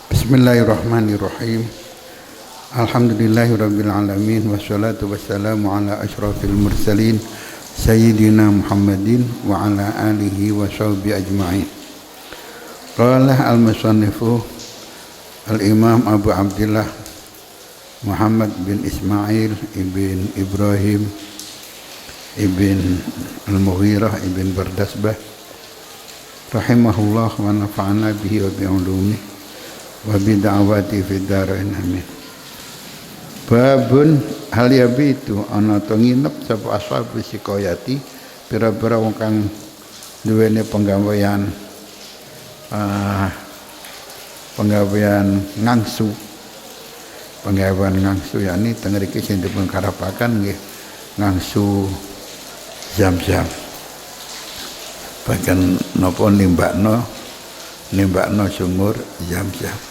Bismillahirrahmanirrahim. Alhamdulillahirabbil alamin wassalatu wassalamu ala asyrafil mursalin sayyidina Muhammadin wa ala alihi wa sahbihi ajma'in. Qala al-musannifu al-Imam Abu Abdullah Muhammad bin Ismail ibn Ibrahim ibn al-Mughirah ibn Bardasbah rahimahullah wa nafa'ana bihi wa bi'ulumihi wa bid'awati fid dharain amin. Babun hal yabitu ana to nginep sapa ashabu sikoyati pira-pira wong kang duwene penggawean ngangsu. Penggawean ngangsu yakni teng mriki sing dipun karapaken nggih ngangsu Zam-zam. Bahkan napa nimbakno sumur Zam-zam.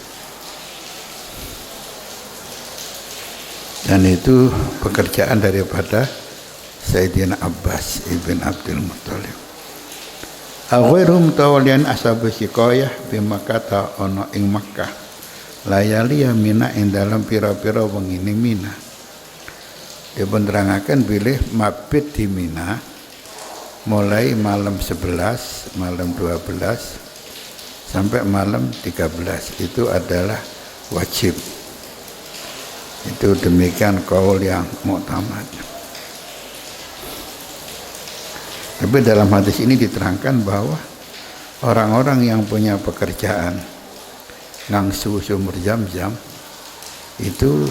Dan itu pekerjaan daripada Sayyidina Abbas ibn Abdul Muttalib. Aghairum tawalian ashabu sikoyah bimakata ono ing Makkah layali Mina ing dalam pira-pira wengi ning Mina. Dipun terangaken bilih mabit di Mina mulai malam 11, malam 12 sampai malam 13 itu adalah wajib. Itu demikian qaul yang mu'tamad. Tapi dalam hadis ini diterangkan bahwa orang-orang yang punya pekerjaan ngangsu sumur Zam-zam itu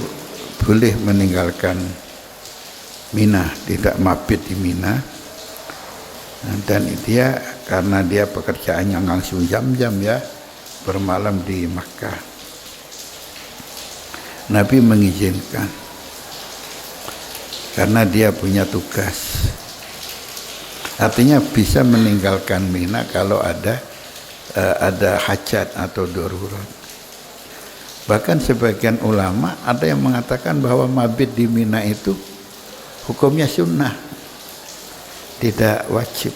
boleh meninggalkan Mina, tidak mabit di Mina. Dan dia karena dia pekerjaannya ngangsu Zam-zam ya, bermalam di Makkah. Nabi mengizinkan karena dia punya tugas. Artinya bisa meninggalkan Mina kalau ada hajat atau darurat. Bahkan sebagian ulama ada yang mengatakan bahwa mabit di Mina itu hukumnya sunnah, tidak wajib.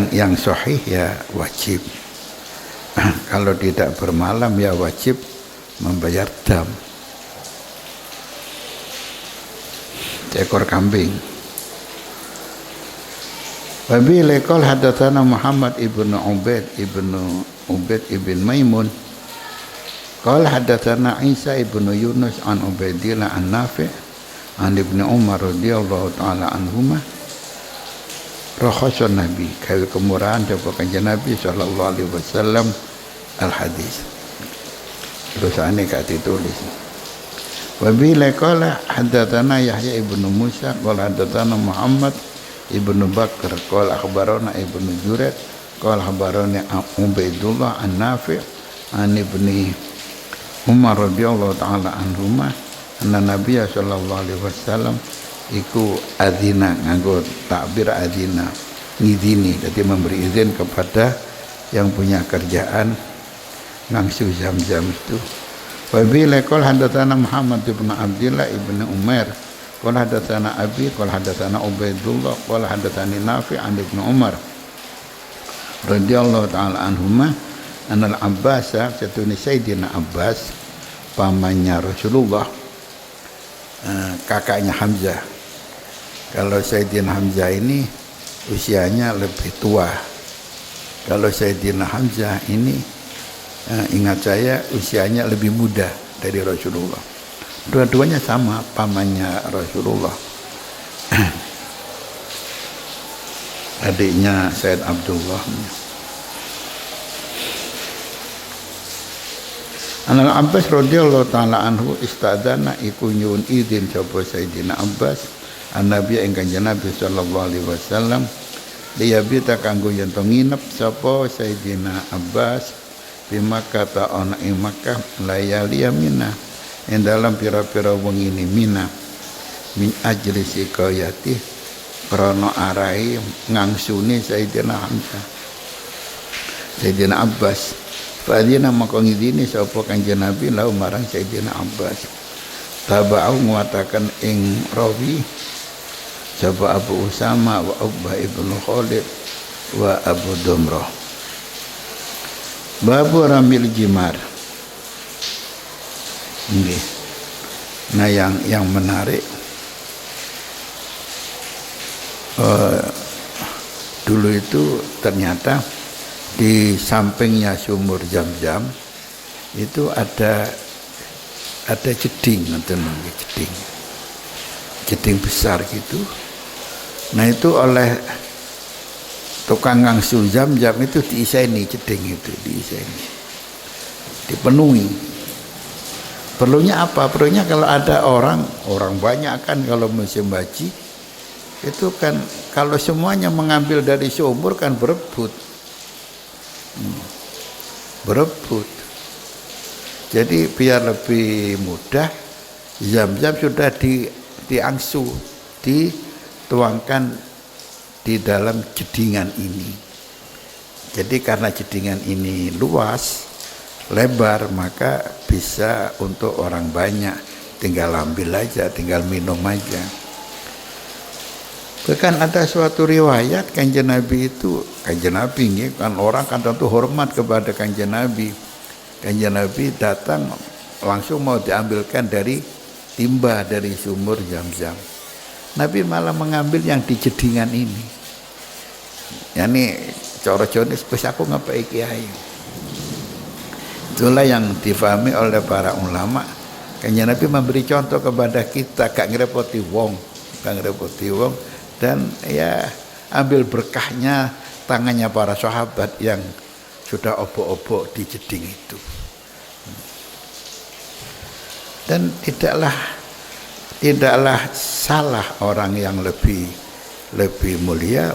Yang sahih ya wajib. Kalau tidak bermalam ya wajib membayar dam. Seekor kambing. Wabi lekol hadatsana Muhammad ibnu Ubaid ibn Maimun. Qala hadatsana Isa ibnu Yunus an Ubaidillah an Nafi' an Ibnu Umar radhiyallahu taala anhuma. Rakhasun Nabi kawi kemurahan sapa kanjeng Nabi sallallahu alaihi wasallam al hadis. Terusane gak ditulis. Wa bi laqala hadatsana Yahya ibnu Musa qala hadatsana Muhammad ibnu Bakr qala akhbarana ibnu Jurayj qala akhbarana Ubaidullah an Nafi' an Ibni Umar radhiyallahu taala anhuma anna Nabiy sallallahu alaihi wasallam iku adzina nganggo takbir adzina ngidini, jadi memberi izin kepada yang punya kerjaan ngangsu Zam-zam itu. Wa bi laqal hadatsana Muhammad bin Abdullah ibn Umar qala hadatsana Abi qala hadatsana Ubaidullah qala hadatsani Nafi' an Ibnu Umar radhiyallahu taala anhuma anal Abbas satune Sayyidina Abbas pamannya Rasulullah, kakaknya Hamzah. Kalau Sayyidina Hamzah ini usianya lebih tua. Kalau Sayyidina Hamzah ini ingat saya usianya lebih muda dari Rasulullah. Dua-duanya sama pamannya Rasulullah. Adiknya Sayyid Abdullah. Anal Abbas radhiyallahu taala anhu istadzana iku nyuwun izin sapa Sayyidina Abbas An-Nabi ing kanjeng Nabi sallallahu alaihi wasallam liyabita kanggo yen to nginep sapa Sayyidina Abbas di Makkah ta ana ing Makkah layali Mina ing dalam pira-pira wengi Mina min ajli sikayati krana arahi ngangsune Sayyidina Hamzah Sayyidina Abbas fadina maka ngidini sapa kanjeng Nabi lau marang Sayyidina Abbas tabau nguataken ing rawi sapa Abu Usama wa Uqbah ibnu Khalid wa Abu Dumrah. Babu ramil jimar. Ini. Nah yang menarik dulu itu ternyata di sampingnya sumur Zam-Zam itu ada jeding, jeding besar gitu. Nah itu oleh tukang ngangsu Zam-Zam itu diiseni jeding itu, dipenuhi. Perlunya apa? Perlunya kalau ada orang banyak kan kalau musim haji itu kan kalau semuanya mengambil dari sumur kan berebut. Jadi biar lebih mudah Zam-Zam sudah diangsu, dituangkan di dalam jedingan ini. Jadi karena jedingan ini luas, lebar, maka bisa untuk orang banyak, tinggal ambil aja, tinggal minum aja. Bahkan ada suatu riwayat Kanjeng Nabi itu, Kanjeng Nabi ini kan orang kan tentu hormat kepada Kanjeng Nabi. Kanjeng Nabi datang langsung mau diambilkan dari timba dari sumur Zam-Zam. Nabi malah mengambil yang di jedingan ini. Yani coro-coro wis aku ngapai kiai. Itulah yang difahami oleh para ulama. Kanjeng Nabi memberi contoh kepada kita, gak ngerepoti wong, dan ya ambil berkahnya tangannya para sahabat yang sudah obok-obok di jeding itu. Dan tidaklah salah orang yang lebih mulia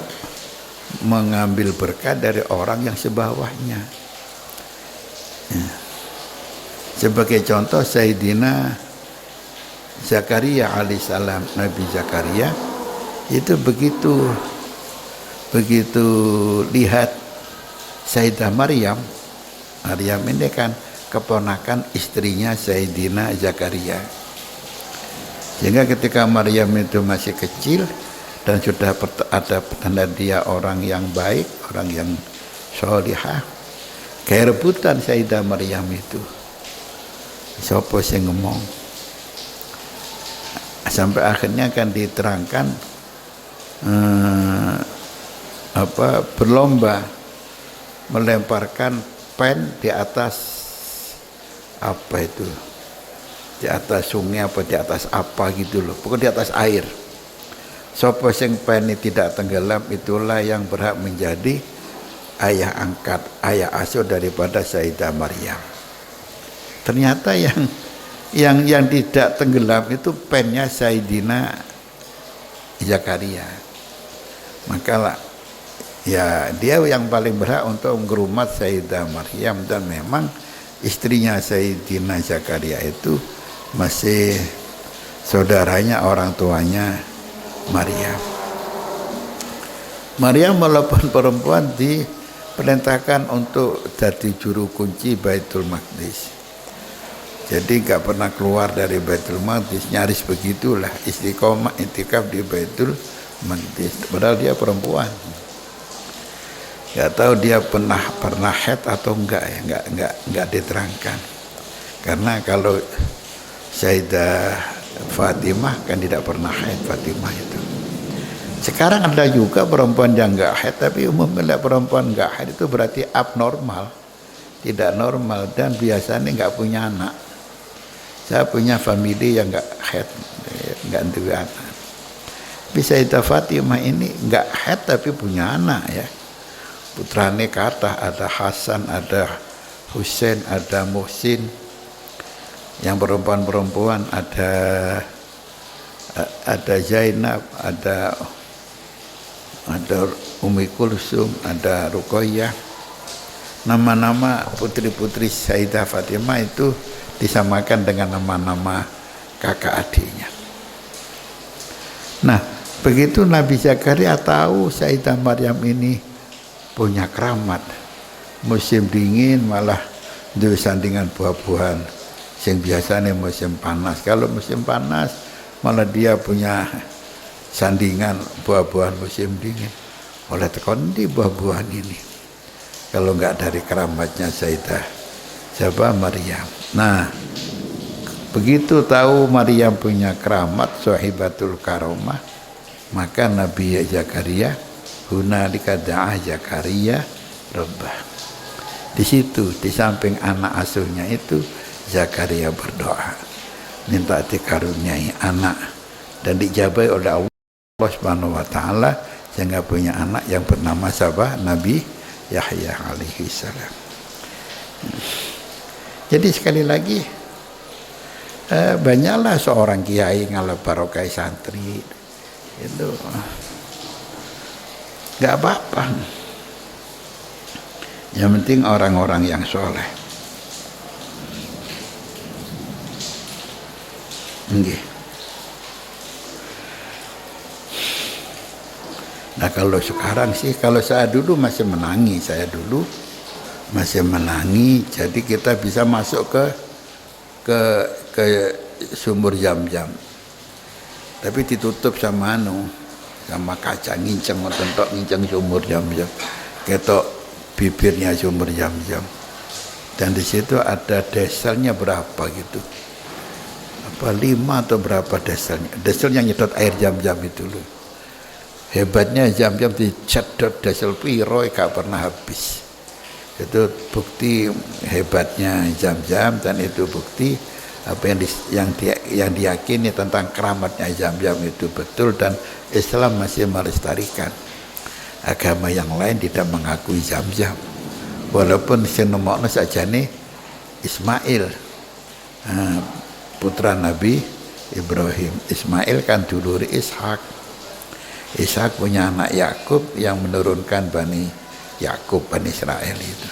mengambil berkah dari orang yang sebawahnya. Ya. Sebagai contoh Sayyidina Zakaria alaihissalam, Nabi Zakaria itu begitu lihat Sayyidah Maryam ini kan keponakan istrinya Sayyidina Zakaria, sehingga ketika Maryam itu masih kecil dan sudah ada tanda dia orang yang baik, orang yang sholihah, kayak rebutan Sayyidah Maryam itu siapa sing ngomong, sampai akhirnya kan diterangkan berlomba melemparkan pen di atas di atas sungai apa di atas apa gitu loh, pokoknya di atas air. Sapa sing pen tidak tenggelam itulah yang berhak menjadi ayah angkat, ayah asuh daripada Sayyidah Maryam. Ternyata yang tidak tenggelam itu pennya Sayyidina Zakaria. Maka ya dia yang paling berhak untuk menggerumat Sayyidah Maryam, dan memang istrinya Sayyidina Zakaria itu masih saudaranya orang tuanya Maryam. Maryam walaupun perempuan diperintahkan untuk jadi juru kunci Baitul Maqdis. Jadi gak pernah keluar dari Baitul Maqdis, nyaris begitulah istiqomah itikaf di Baitul Maqdis. Padahal dia perempuan. Gak tahu dia pernah haid atau enggak ya, enggak diterangkan. Karena kalau Sayyidah Fatimah kan tidak pernah haid, Fatimah itu. Sekarang ada juga perempuan yang enggak haid, tapi umumnya perempuan enggak haid itu berarti abnormal, tidak normal, dan biasanya enggak punya anak. Saya punya family yang enggak haid, enggak ada anak. Tapi Sayyidah Fatimah ini enggak haid tapi punya anak ya. Putrane kata ada Hasan, ada Husain, ada Muhsin. Yang perempuan-perempuan ada Zainab, ada Ummi Kulsum, ada Ruqayyah. Nama-nama putri-putri Sayyidah Fatimah itu disamakan dengan nama-nama kakak adiknya. Nah, begitu Nabi Zakaria tahu Sayyidah Maryam ini punya keramat, musim dingin malah duwe sandingan buah-buahan sing biasanya musim panas. Kalau musim panas malah dia punya sandingan buah-buahan musim dingin. oleh tekon di buah-buahan ini. Kalau enggak dari keramatnya Sayyidah siapa Maryam. Nah, begitu tahu Maryam punya keramat sahibatul karomah, maka Nabi Zakaria hunalika da'a Zakaria rabbah. Di situ di samping anak asuhnya itu Zakaria berdoa minta dikaruniai anak dan dijabai oleh Allah Subhanahu wa taala sehingga punya anak yang bernama siapa? Nabi Yahya alaihi salam. Jadi sekali lagi banyaklah seorang kiai ngalah barokai santri itu nggak apa-apa, yang penting orang-orang yang soleh. Nggih. Nah kalau sekarang sih, kalau saya dulu masih menangi, jadi kita bisa masuk ke sumur Zam-Zam, tapi ditutup sama kaca nginceng, tentok nginceng sumur Zam-Zam, ketok bibirnya sumur Zam-Zam, dan di situ ada deselnya berapa gitu, apa 5 atau berapa desel yang nyedot air Zam-Zam itu loh. Hebatnya Zam-Zam dicedot desel piro gak pernah habis. Itu bukti hebatnya Zam-Zam, dan itu bukti apa yang diyakini tentang keramatnya Zam-Zam itu betul, dan Islam masih melestarikan. Agama yang lain tidak mengakui Zam-Zam, walaupun senomokno sajane Ismail, putra Nabi Ibrahim. Ismail kan dulur Ishak. Ishak punya anak Yakub yang menurunkan Bani Yakub, Bani Israel itu.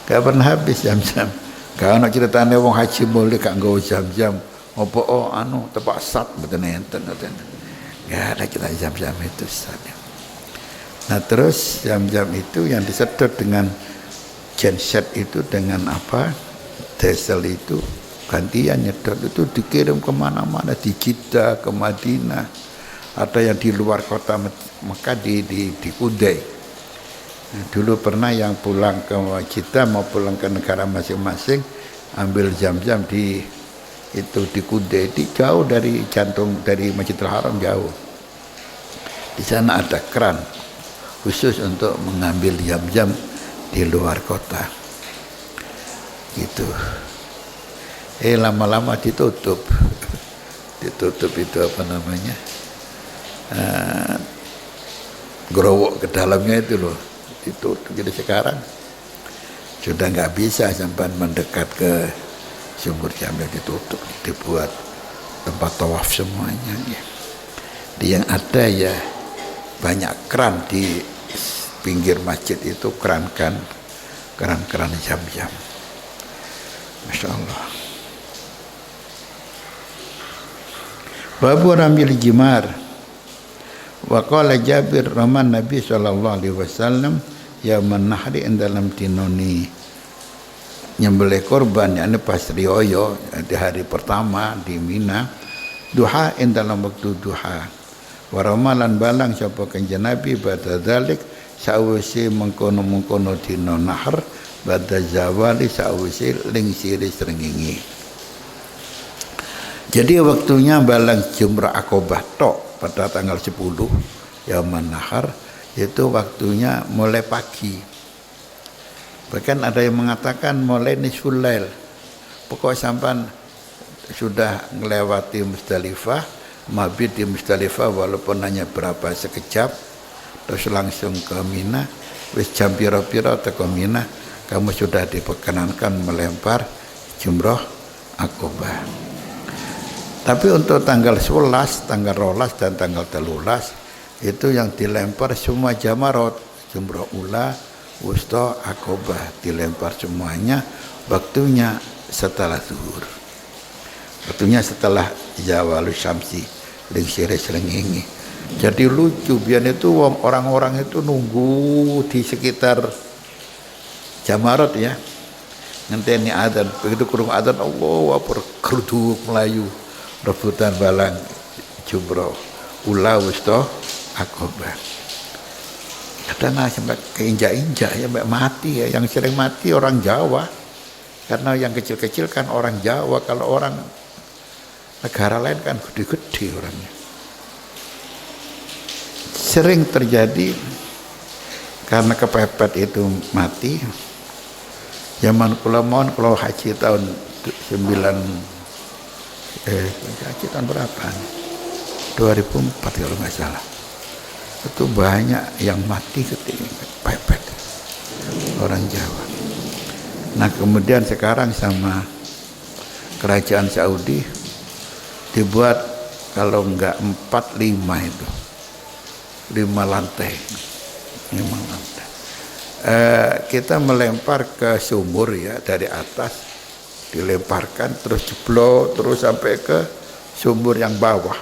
Gak pernah habis Zam-Zam. Kalau nak ceritane wong haji mulai gak nggawa Zam-Zam, opo tepak sat mboten enten. Gak ada kita Zam-Zam itu saja. Nah terus Zam-Zam itu yang disedot dengan genset itu dengan apa? Desel itu gantian nyedot itu dikirim kemana-mana, di Jeddah, ke Madinah, ada yang di luar kota Mekah di Kudai. Nah, dulu pernah yang pulang ke Jeddah mau pulang ke negara masing-masing ambil Zam-Zam di Kudai, di jauh dari jantung, dari Masjidil Haram jauh. Di sana ada keran khusus untuk mengambil Zam-Zam di luar kota. Gitu. Lama-lama ditutup itu apa namanya, gerowok ke dalamnya itu loh ditutup. Jadi sekarang sudah nggak bisa sampai mendekat ke sumur Zam-Zam, ditutup, dibuat tempat tawaf semuanya ya. Yang ada ya banyak keran di pinggir masjid itu, keran Zam-Zam. Masya Allah. Babu ramil jimar. Wa qala Jabir raman Nabi sallallahu alaihi wasallam yauman nahri dalam tinoni nyembelih korban, yakni pas rioyo di hari pertama di Mina, duha dalam waktu duha. Wa ramalan balang sapa kanjeng Nabi pada dalik sawise mengkono-mengkono dina nahr pada zawali sawise ling siri srengenge. Jadi waktunya balang Jumrah Aqobah tok pada tanggal 10 Yauman Nahar, itu waktunya mulai pagi. Bahkan ada yang mengatakan mulai nisful lail. Pokoknya sampan sudah melewati Musdalifah, mabit di Musdalifah walaupun hanya berapa sekejap, terus langsung ke Mina. Wis jam pira-pira teko Mina, kamu sudah diperkenankan melempar Jumrah Aqobah. Tapi untuk tanggal 11, tanggal 12 dan tanggal 13 itu yang dilempar semua jamarot, Jumrah Ula, Wusta, Aqobah dilempar semuanya. Waktunya setelah zuhur. Waktunya setelah Zawalus Syamsi, ling sire srengenge. Jadi lucu, biar itu orang-orang itu nunggu di sekitar jamarot ya. Ngenteni adzan, begitu kurung adzan Allahu Akbar, keruduk Melayu rebutan balang Jumrah Ula, Wusta, Aqabah. Kadang sampai keinjak-injak ya, sampai mati ya. Yang sering mati orang Jawa, karena yang kecil-kecil kan orang Jawa. Kalau orang negara lain kan gede-gede orangnya. Sering terjadi karena kepepet itu mati. Zaman kula mohon kalau haji tahun 9 haji tahun berapa? 2004 kalau nggak salah. Itu banyak yang mati ketika pepet orang Jawa. Nah kemudian sekarang sama kerajaan Saudi dibuat kalau enggak 4, 5 itu 5 lantai. Kita melempar ke sumur ya dari atas, dilemparkan terus jeblok terus sampai ke sumur yang bawah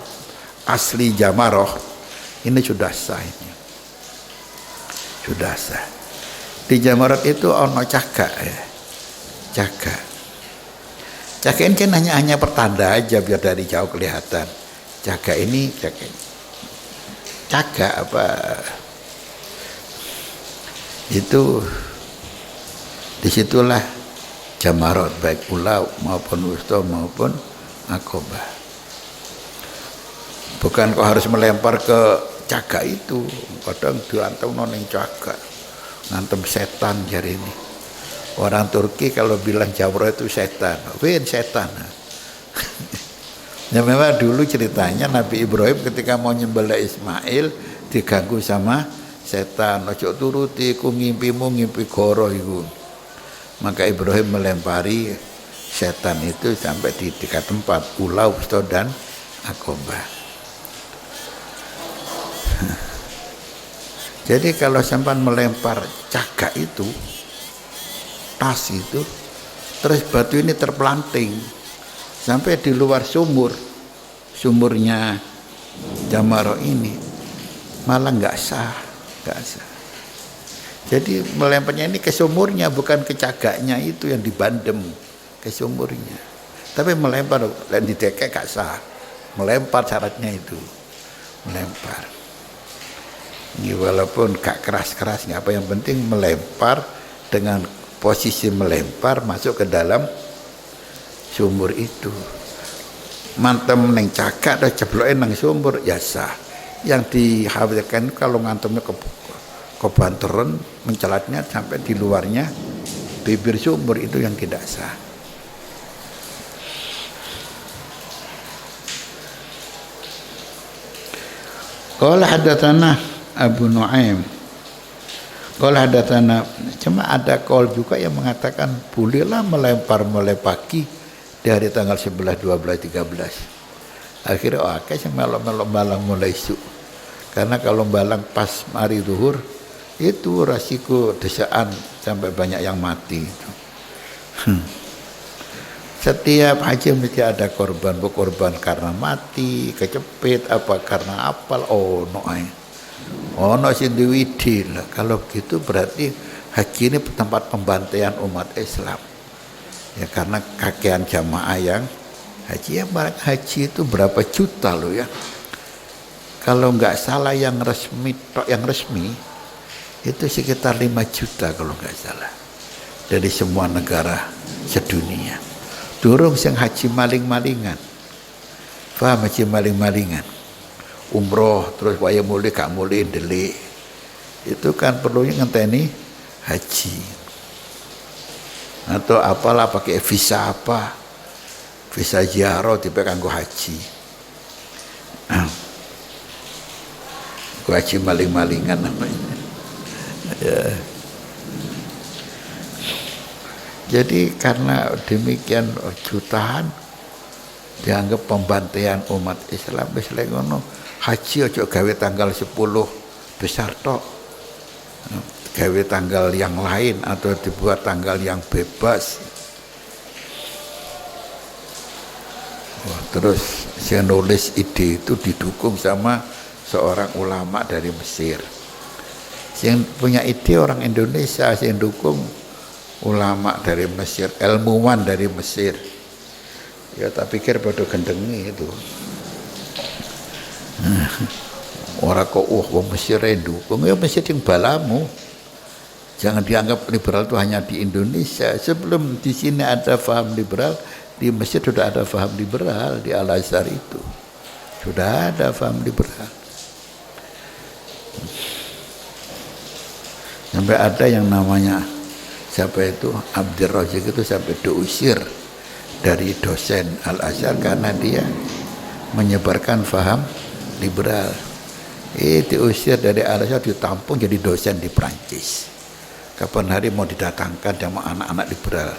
asli Jamaroh. Ini sudah sah ini. Sudah sah. Di Jamarat itu ono cagak ya. Cagak. Cagak ini kan hanya pertanda aja biar dari jauh kelihatan. Cagak ini cagak apa? Itu disitulah Jamarat baik Ula maupun Wusta maupun Aqabah. Bukan kau harus melempar ke cagak itu, kadang diantem noning cagak, ngantem setan jari ini. Orang Turki kalau bilang Jamrah itu setan, setan. Ya memang dulu ceritanya Nabi Ibrahim ketika mau nyembelih Ismail diganggu sama setan. Ojo turuti ku ngimpimu ngimpi goro iku. Maka Ibrahim melempari setan itu sampai di dekat tempat Ula, Wusta dan Aqabah. Jadi kalau sampai melempar cagak itu, tas itu, terus batu ini terpelanting sampai di luar sumurnya Jamaroh ini, malah nggak sah. Jadi melemparnya ini ke sumurnya, bukan ke cagaknya itu yang dibandem, ke sumurnya. Tapi melempar dan didekek nggak sah. Melempar syaratnya itu, melempar. Walaupun gak keras-keras nggak apa, yang penting melempar dengan posisi melempar masuk ke dalam sumur itu. Mantem neng cagak dan jeblokin neng sumur ya sah. Yang dikhawatirkan kalau ngantemnya ke banteran mencelatnya sampai di luarnya bibir sumur, itu yang tidak sah. Qala hadatsana Abu Nuaim. Qala hadatsana, cuma ada qaul juga yang mengatakan bolehlah melempar mulai pagi dari tanggal 11, 12, 13. Akhirnya akeh sing melok-melok balang mulai isuk. Karena kalau balang pas mari zuhur itu resiko desaan sampai banyak yang mati itu. Setiap haji mesti ada korban, korban karena mati, kecepit, apa karena apal, no sing diwidi lah. Kalau begitu berarti haji ini tempat pembantaian umat Islam. Ya karena kakean jamaah yang haji, ya haji itu berapa juta loh ya. Kalau nggak salah yang resmi itu sekitar 5 juta kalau nggak salah dari semua negara sedunia. Durung sing haji maling-malingan. Paham haji maling-malingan? Umroh terus waya mulih gak mulih delik. Itu kan perlunya ngenteni haji. Atau apalah pakai visa apa? Visa ziarah tipe kanggo haji. Haji maling-malingan namanya. Ya. Jadi karena demikian jutaan dianggap pembantaian umat Islam, wis lek ngono haji aja gawe tanggal 10 besar tok. Gawe tanggal yang lain atau dibuat tanggal yang bebas. Terus saya nulis ide itu didukung sama seorang ulama dari Mesir. Yang punya ide orang Indonesia, yang dukung ulama dari Mesir, ilmuwan dari Mesir. Ya tak pikir pada gendengi itu. Ora kok wong Mesir rendu. Wong ya Mesir yang balamu. Jangan dianggap liberal itu hanya di Indonesia. Sebelum di sini ada paham liberal, di Mesir sudah ada paham liberal di Al-Azhar itu. Sudah ada paham liberal. Sampai ada yang namanya siapa itu Abdur Razik itu sampai diusir dari dosen Al-Azhar karena dia menyebarkan paham liberal. Diusir dari Al-Azhar, ditampung jadi dosen di Prancis. Kapan hari mau didatangkan sama anak-anak liberal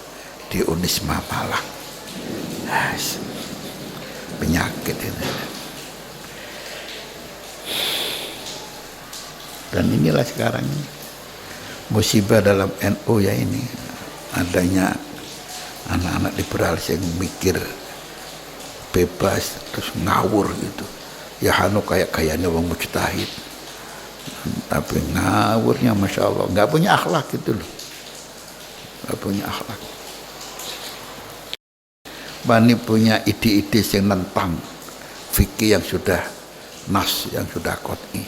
di Unisma Malang. Penyakit ini. Dan inilah sekarang musibah dalam NU ya ini, adanya anak-anak liberal yang mikir bebas terus ngawur gitu. Ya hanu kayak-kayaknya wong mujtahid, tapi ngawurnya masya Allah, nggak punya akhlak gitu loh, nggak punya akhlak. Bani punya ide-ide yang nentang fikih yang sudah nas, yang sudah qot'i.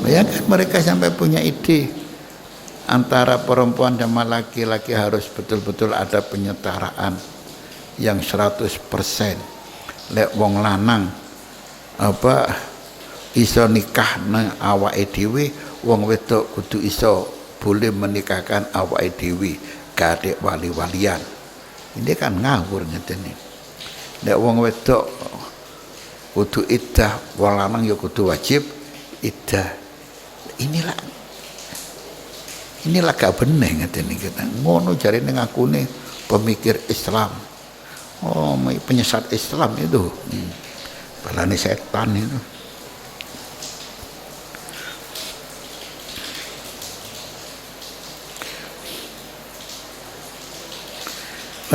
Bayangkan mereka sampai punya ide antara perempuan sama laki-laki harus betul-betul ada penyetaraan yang 100%. Lek wong lanang apa iso nikah nang awake dhewe, wong wedok kudu iso boleh menikahkan awake dhewe kadek wali-walian. Ini kan ngawur ngeten iki. Lek wong wedok kudu iddah, wong lanang ya kudu wajib iddah. Inilah gak bener ngeten iki. Ngono jarine ngakune pemikir Islam. Oh, penyesat Islam itu. Balane setan itu.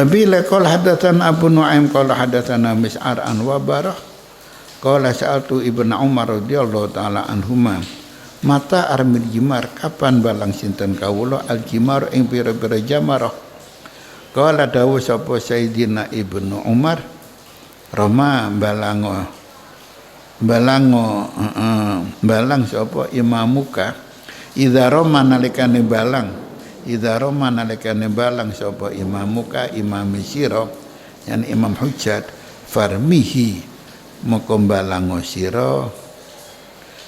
Bila qala hadatsana Abu Nu'aim qala hadatsana Mis'ar an Wabarah qala sa'altu Ibnu Umar radhiyallahu taala anhuma mata armil jimar, kapan balang sinten kawula al jimar ing pira-pira jamarah. Qala dawuh sapa Sayyidina Ibnu Umar, Roma balang sapa imamuka idza roma nalikane balang sapa imamuka imam sira yan imam hujjat farmihi moko balango sira,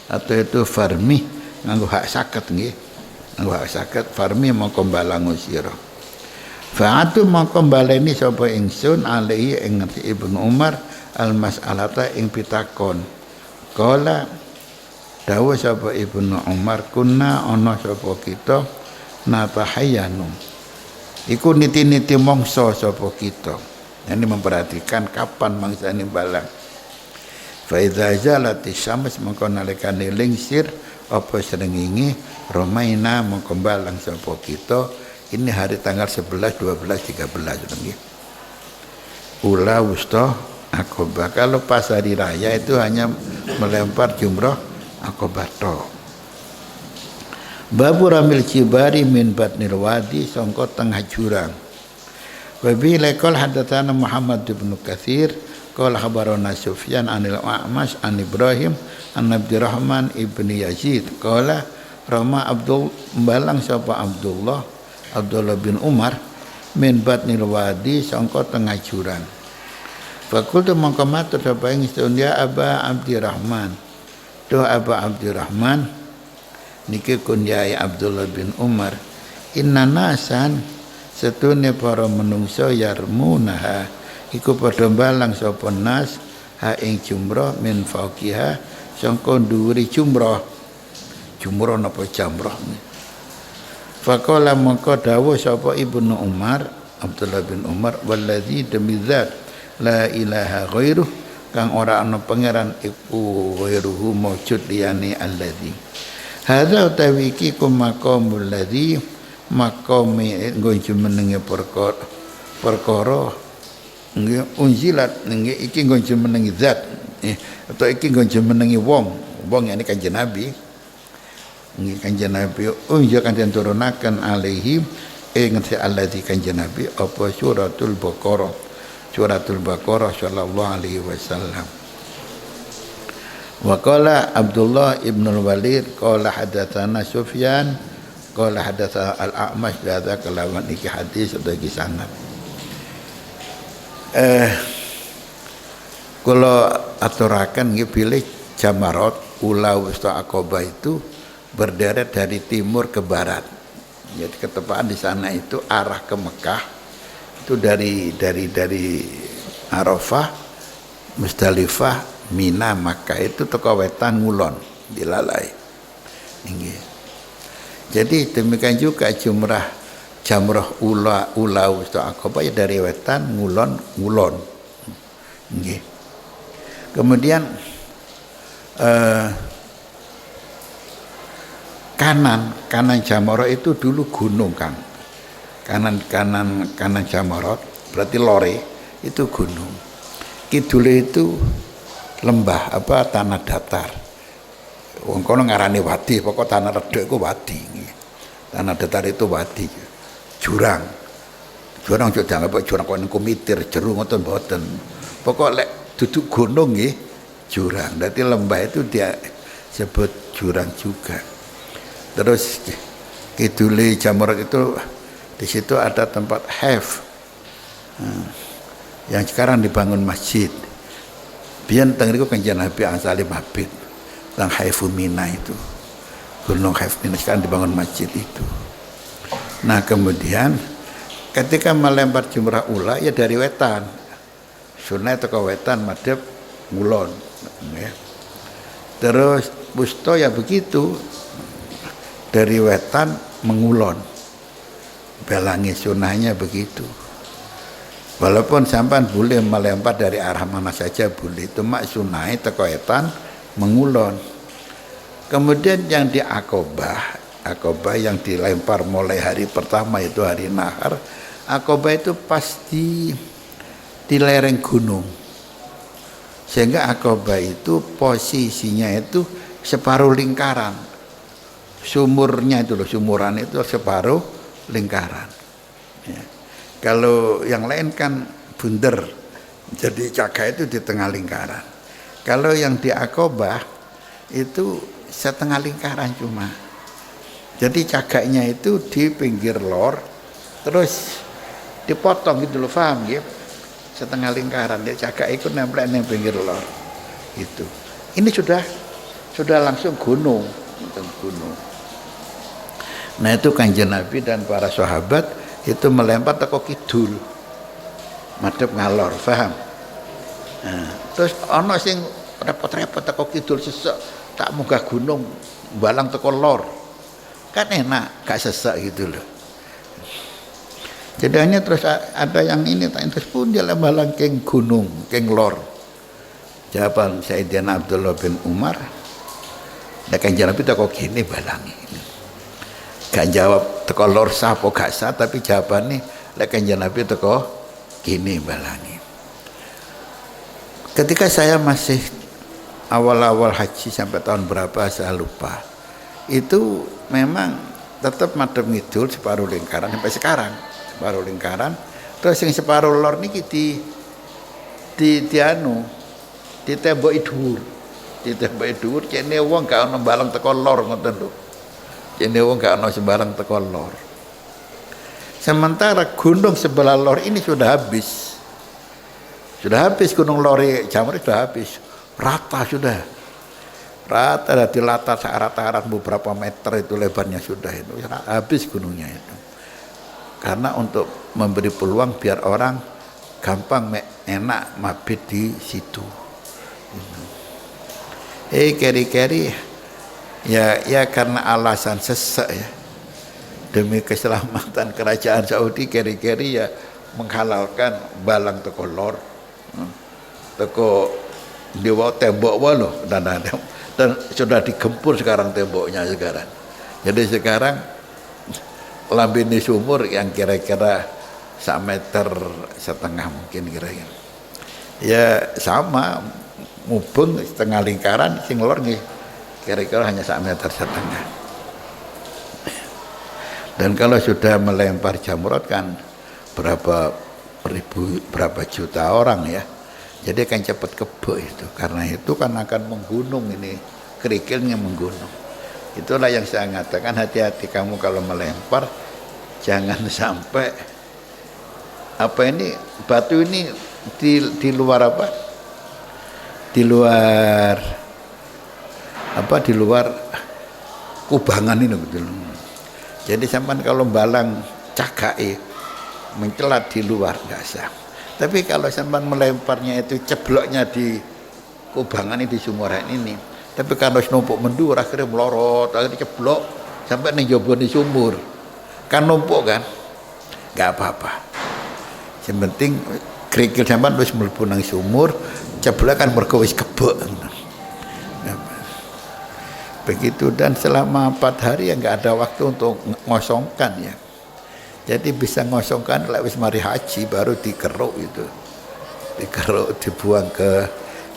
atau itu farmi nganggo hak saket nggih, nganggo hak saket farmi moko balango sira. Fa'atu moko baleni sapa ingsun alaihi ing Ibnu Umar al mas'alata ing pitakon. Kala dawuh sapa Ibnu Umar kunna ana sapa kita natahayyanu iku niti-niti mangsa sapa kita. Ini memperhatikan kapan mangsa ini balang. Fa idza zalati syams maka nalikane lingsir apa srengenge romaina maka balang sapa kita. Ini hari tanggal 11, 12, 13 nggih. Ula wusta Aqabah. Kalau pas hari raya itu hanya melempar jumrah Aqabah tok. Babu ramil cibari min batnil wadi sangka tengah jurang. Wa bi laqal hadatsana Muhammad bin Katsir qala khabarana Sufyan anil A'mash an Ibrahim an Abdurrahman ibni Yazid qala Rama Abdul balang sapa Abdullah bin Umar min batnil wadi sangka tengah jurang. Fakultu mangka matur sapa ingsun ya Aba Abdurrahman. Duh Aba Abdurrahman niki kunyai Abdullah bin Umar inna nasan setune para menungso yarmunaha iku padha balang sapa nas ha ing jumrah min fauqiha sangka dhuwuri jumrah napa jamrah. Faqala maka dawuh sapa Ibnu Umar Abdullah bin Umar wallazi demi zat la ilaha ghairuh kang ora ana pangeran iku ghairuhu maujud liyane allazi. Hadza utawi iki maqamul ladzi maqami nggo jumenenge perkara nggih unjilat nggih iki nggo jumenenge zat atau iki nggo jumenenge wong ini Kanjeng Nabi nggih Kanjeng Nabi unja kanjeng turunaken alaihi ing alladzi Kanjeng Nabi apa suratul Baqarah sallallahu alaihi wasallam. Wa qala Abdullah ibn al-Walid qala hadatsana Sufyan qala hadatsana al-A'mash hadza kalawan iki hadis atau iki sanad. Kalau aturakan nggih pilih Jamarat ula wusta Aqabah itu berderet dari timur ke barat. Jadi ketepaan di sana itu arah ke Mekah itu dari Arafah, Musdalifah, Mina, Makkah itu teko wetan ngulon dilalai. Nggih. Jadi demikian juga jamrah ula wusta Aqabah ya dari wetan ngulon. Nggih. Kemudian kanan Jamorot itu dulu gunung, Kang. Kanan Jamorot berarti lore itu gunung. Kidule itu lembah tanah datar. Wong kono ngarani wadi, pokok tanah redek iku wadi. Tanah datar itu wadi. Jurang juga dianggap jurang kono kumitir, jeru ngoten mboten. Pokok lek duduk gunung nggih jurang. Berarti lembah itu dia sebut jurang juga. Terus kidule Jamorot itu di situ ada tempat Hef yang sekarang dibangun masjid. Biyen teng niku Kanjeng Nabi asale mabit teng Haifu Mina itu. Gunung Haif Mina sekarang dibangun masjid itu. Nah, kemudian ketika melempar jumrah ula ya dari wetan. Sunai teko wetan madhep ngulon. Ya. Terus wusta ya begitu. Dari wetan mengulon, belangi sunahnya begitu. Walaupun sampan boleh melempar dari arah mana saja boleh, itu mak sunai teko wetan mengulon. Kemudian yang di Aqabah yang dilempar mulai hari pertama itu hari nahar. Aqabah itu pasti di lereng gunung, sehingga Aqabah itu posisinya itu separuh lingkaran. Sumurnya itu loh, sumuran itu separuh lingkaran. Ya. Kalau yang lain kan bunder, jadi caga itu di tengah lingkaran. Kalau yang di Aqabah itu setengah lingkaran cuma. Jadi cagaknya itu di pinggir lor, terus dipotong gitu loh, paham ya? Setengah lingkaran, dia cagak itu nempel di pinggir lor. Gitu. Ini sudah langsung gunung. Nah itu Kanjeng Nabi dan para sahabat itu melempar teko kidul madhep ngalor, paham? Nah, terus ana sing repot-repot teko kidul sesek tak munggah gunung balang teko lor, kan enak gak sesek gitu loh. Jadinya terus ada yang ini terus pun dia balang keng gunung keng lor. Jawaban Sayyidina Abdullah bin Umar, nek Kanjeng Nabi teko gini balangi. Gak jawab teko lor sah apa gak sah, tapi jawabannya lek Kanjeng Nabi teko gini balangi. Ketika saya masih awal-awal haji sampai tahun berapa saya lupa, itu memang tetap madhep ngidul separuh lingkaran sampai sekarang, separuh lingkaran. Terus yang separuh lor niki ditemboki dhuwur, kene wong gak ono balang teko lor ngoten lho. Kene wong gak ono sembarang teko lor. Sementara gunung sebelah lor ini sudah habis. Sudah habis gunung lore Jamrah sudah habis. Rata sudah. Rata dari latar searat-arat beberapa meter itu lebarnya sudah itu. Habis gunungnya itu. Karena untuk memberi peluang biar orang gampang enak mabit di situ. Keri-keri ya karena alasan sesek ya, demi keselamatan kerajaan Saudi keri-keri ya menghalalkan balang teko lor, teko dewa tembok wae dan sudah digempur sekarang temboknya sekarang. Jadi sekarang lambene sumur yang kira-kira 1,5 meter mungkin kira-kira. Ya sama mubeng setengah lingkaran sing lor nggih kira-kira hanya 1,5 meter. Dan kalau sudah melempar jamrot kan berapa juta orang ya. Jadi akan cepat kebek itu. Karena itu kan akan menggunung ini, kerikilnya menggunung. Itulah yang saya mengatakan, hati-hati kamu kalau melempar, jangan sampai apa ini batu ini di luar apa? Di luar apa? Di luar kubangan ini betul. Jadi sampai kalau balang cakai mencelat di luar nggak sah. Tapi kalau sampai melemparnya itu cebloknya di kubangan ini, di sumuran ini. Tapi kalau numpuk mendur akhirnya melorot, akhirnya ceblok sampai nih jobo di sumur. Kan numpuk kan? Nggak apa-apa. Yang penting kerikil sampai wis mlebu nang sumur, ceblok kan mergo wis kebek. Begitu, dan selama 4 hari ya nggak ada waktu untuk ngosongkan ya. Jadi bisa ngosongkan lek wis mari haji baru dikeruk itu. Dikeruk, dibuang ke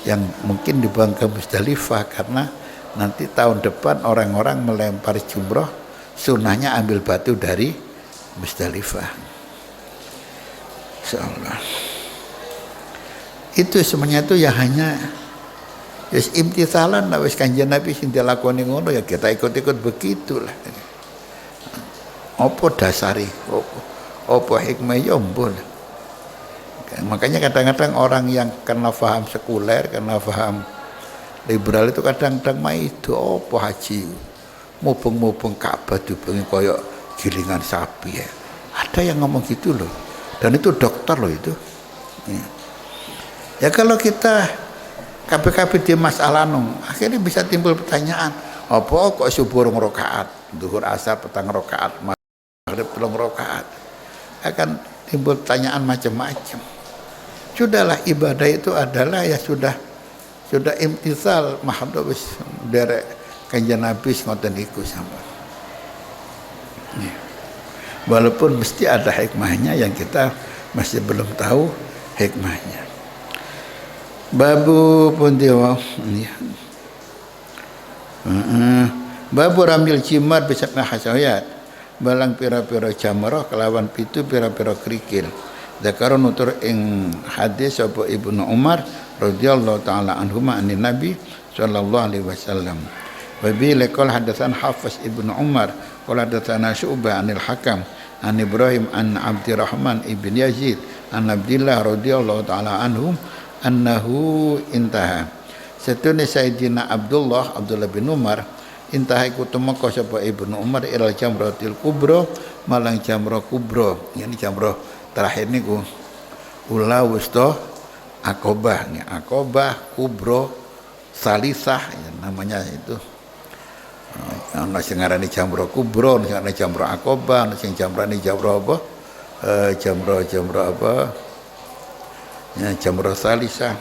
yang mungkin dibuang ke Musdalifah, karena nanti tahun depan orang-orang melempar jumroh sunahnya ambil batu dari Musdalifah. Insyaallah. Itu semuanya itu ya hanya wis imtithalan lah, wis kanjeng Nabi sing dilakoni ngono ya kita ikut-ikut begitulah. Apa dasari, apa hikmah ya ampun. Makanya kadang-kadang orang yang kena paham sekuler, kena paham liberal itu kadang-kadang itu apa haji mubeng-mubeng Ka'bah dibengi koyok gilingan sapi ya. Ada yang ngomong gitu loh, dan itu dokter loh itu ya. Kalau kita kabeh-kabeh di masalah akhirnya bisa timbul pertanyaan, apa kok subuh rong rakaat, zuhur asar petang rakaat, maghrib 3 rakaat, akan timbul pertanyaan macam-macam. Sudahlah, ibadah itu adalah ya sudah imtithal mahdhu wis derek kanjeng Nabi ngoten iku sampean. Walaupun mesti ada hikmahnya yang kita masih belum tahu hikmahnya. Babu pun dia babu ramil jimar bisakna hasayat, balang pira-pira jamrah kelawan pitu pira-pira kerikil. Zakaron nutur ing hadis sapa Ibnu Umar radhiyallahu taala anhuma anin Nabi sallallahu alaihi wasallam. Wa bi laqal hadatsan Hafiz Ibnu Umar qala hadatsana Syu'bah anil Hakam an Ibrahim an Abdurrahman ibn Yazid an Abdillah radhiyallahu taala anhum annahu intaha. Satune Sayyidina Abdullah bin Umar intaha iku tumeka sapa Ibnu Umar ilal jamratil kubra malang jamrah kubra. Yani jamrah terakhir niku ula wusta akobah nih, akobah kubro salisah ya, namanya itu. Ana sing ngarani jamrah kubro, ana sing jamrah akobah, ana sing jamrani jamrah apa? Jamrah apa? Ya, jamrah salisah.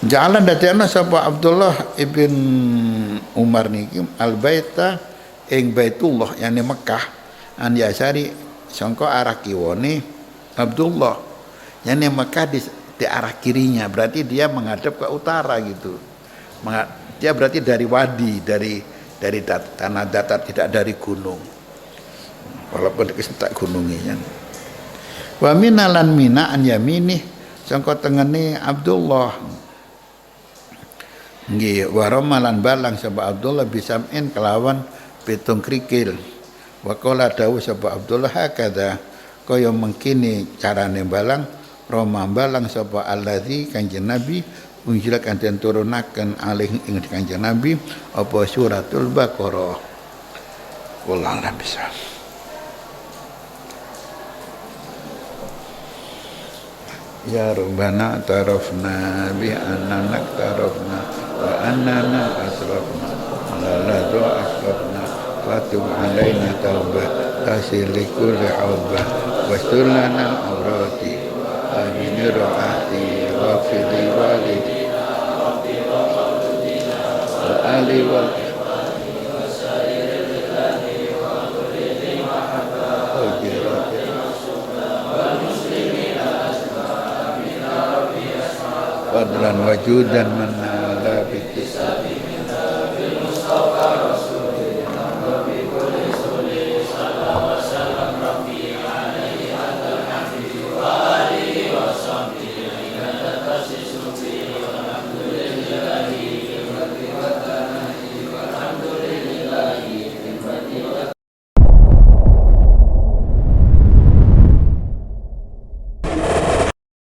Jalan dadekna sapa Abdullah ibn Umar niki al-baita ing Baitullah yani Mekah an yasari sangka arah kiwane Abdullah, yani Mekah di arah kirinya, berarti dia menghadap ke utara gitu. Dia berarti dari wadi, dari tanah datar, tidak dari gunung, walaupun kesentak gunungnya. Wa minalan mina an yaminih sangka tengene Abdullah nggih, wa ramalan balang sapa Abdullah bisamin kelawan pitung krikil. Wa qala dawu sapa Abdullah hakadha kaya mengkini carane balang roma balang sapa allazi kanjeng Nabi unjila kanten turunaken alih ing kanjeng Nabi apa suratul Baqarah. Wallahu a'lam bishawab. Ya Rabbana tarafna bi annana tarafna wa annana asrafna la du'afna watub alaina taubah tasir likulli haubah wastur lana awrati amin rohati wa fidi walidina wa ali wa fadlan wajudan manala bikisabi